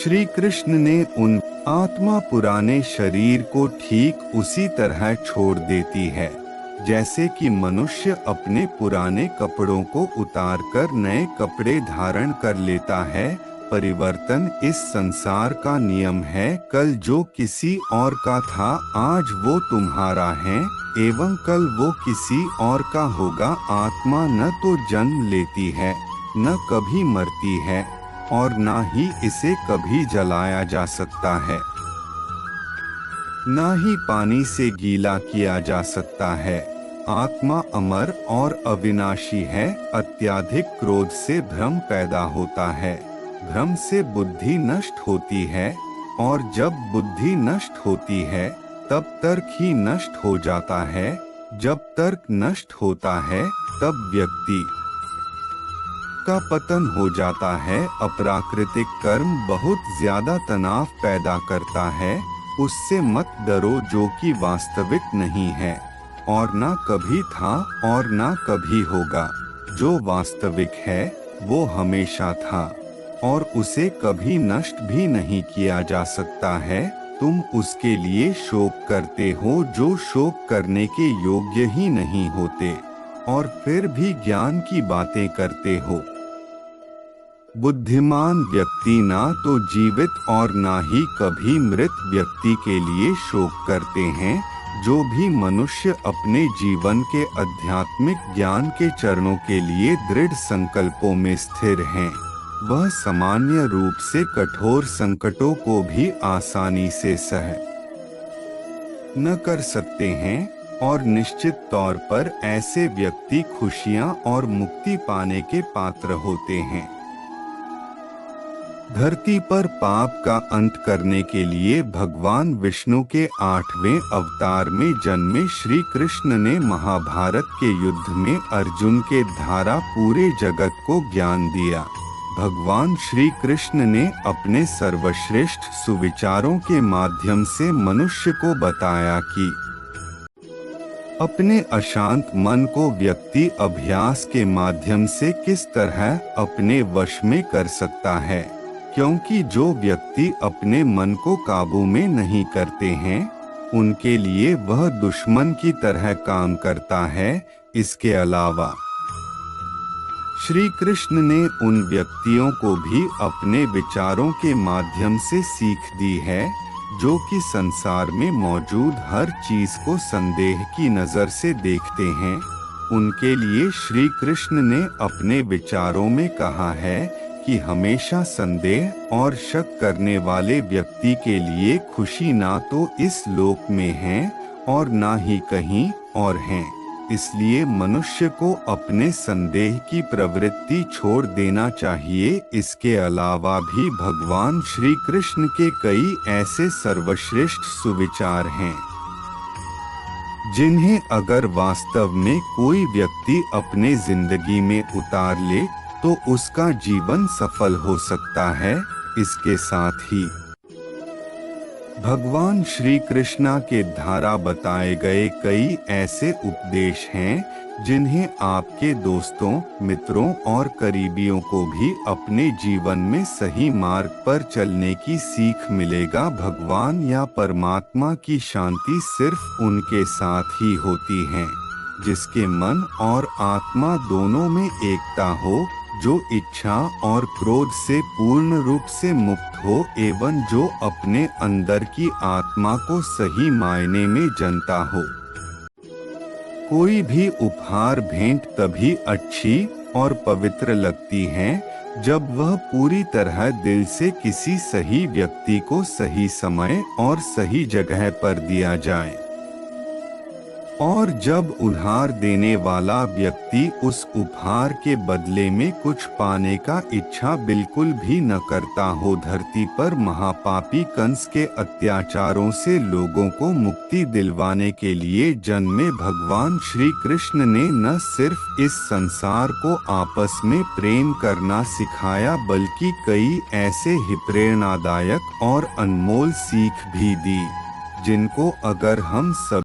श्री कृष्ण ने उन आत्मा पुराने शरीर को ठीक उसी तरह छोड़ देती है जैसे कि मनुष्य अपने पुराने कपड़ों को उतारकर नए कपड़े धारण कर लेता है। परिवर्तन इस संसार का नियम है। कल जो किसी और का था आज वो तुम्हारा है एवं कल वो किसी और का होगा। आत्मा न तो जन्म लेती है, न कभी मरती है और न ही इसे कभी जलाया जा सकता है, न ही पानी से गीला किया जा सकता है। आत्मा अमर और अविनाशी है। अत्यधिक क्रोध से भ्रम पैदा होता है, भ्रम से बुद्धि नष्ट होती है और जब बुद्धि नष्ट होती है तब तर्क ही नष्ट हो जाता है। जब तर्क नष्ट होता है तब व्यक्ति का पतन हो जाता है। अप्राकृतिक कर्म बहुत ज्यादा तनाव पैदा करता है। उससे मत डरो जो कि वास्तविक नहीं है और ना कभी था और ना कभी होगा। जो वास्तविक है वो हमेशा था और उसे कभी नष्ट भी नहीं किया जा सकता है। तुम उसके लिए शोक करते हो जो शोक करने के योग्य ही नहीं होते और फिर भी ज्ञान की बातें करते हो। बुद्धिमान व्यक्ति ना तो जीवित और ना ही कभी मृत व्यक्ति के लिए शोक करते हैं। जो भी मनुष्य अपने जीवन के आध्यात्मिक ज्ञान के चरणों के लिए दृढ़ संकल्पों में स्थिर हैं, वह सामान्य रूप से कठोर संकटों को भी आसानी से सह न कर सकते हैं और निश्चित तौर पर ऐसे व्यक्ति खुशियां और मुक्ति पाने के पात्र होते हैं। धरती पर पाप का अंत करने के लिए भगवान विष्णु के 8वें अवतार में जन्मे श्री कृष्ण ने महाभारत के युद्ध में अर्जुन के द्वारा पूरे जगत को ज्ञान दिया। भगवान श्री कृष्ण ने अपने सर्वश्रेष्ठ सुविचारों के माध्यम से मनुष्य को बताया कि अपने अशांत मन को व्यक्ति अभ्यास के माध्यम से किस तरह अपने वश में कर सकता है, क्योंकि जो व्यक्ति अपने मन को काबू में नहीं करते हैं उनके लिए वह दुश्मन की तरह काम करता है। इसके अलावा श्री कृष्ण ने उन व्यक्तियों को भी अपने विचारों के माध्यम से सीख दी है जो कि संसार में मौजूद हर चीज को संदेह की नजर से देखते हैं। उनके लिए श्री कृष्ण ने अपने विचारों में कहा है कि हमेशा संदेह और शक करने वाले व्यक्ति के लिए खुशी ना तो इस लोक में है और ना ही कहीं और है। इसलिए मनुष्य को अपने संदेह की प्रवृत्ति छोड़ देना चाहिए। इसके अलावा भी भगवान श्री कृष्ण के कई ऐसे सर्वश्रेष्ठ सुविचार हैं जिन्हें अगर वास्तव में कोई व्यक्ति अपने जिंदगी में उतार ले तो उसका जीवन सफल हो सकता है। इसके साथ ही भगवान श्री कृष्णा के द्वारा बताए गए कई ऐसे उपदेश हैं जिन्हें आपके दोस्तों, मित्रों और करीबियों को भी अपने जीवन में सही मार्ग पर चलने की सीख मिलेगा। भगवान या परमात्मा की शांति सिर्फ उनके साथ ही होती है जिसके मन और आत्मा दोनों में एकता हो, जो इच्छा और क्रोध से पूर्ण रूप से मुक्त हो एवं जो अपने अंदर की आत्मा को सही मायने में जानता हो। कोई भी उपहार भेंट तभी अच्छी और पवित्र लगती है जब वह पूरी तरह दिल से किसी सही व्यक्ति को सही समय और सही जगह पर दिया जाए और जब उपहार देने वाला व्यक्ति उस उपहार के बदले में कुछ पाने का इच्छा बिल्कुल भी न करता हो। धरती पर महापापी कंस के अत्याचारों से लोगों को मुक्ति दिलवाने के लिए जन्मे भगवान श्री कृष्ण ने न सिर्फ इस संसार को आपस में प्रेम करना सिखाया बल्कि कई ऐसे ही प्रेरणादायक और अनमोल सीख भी दी जिनको अगर हम सब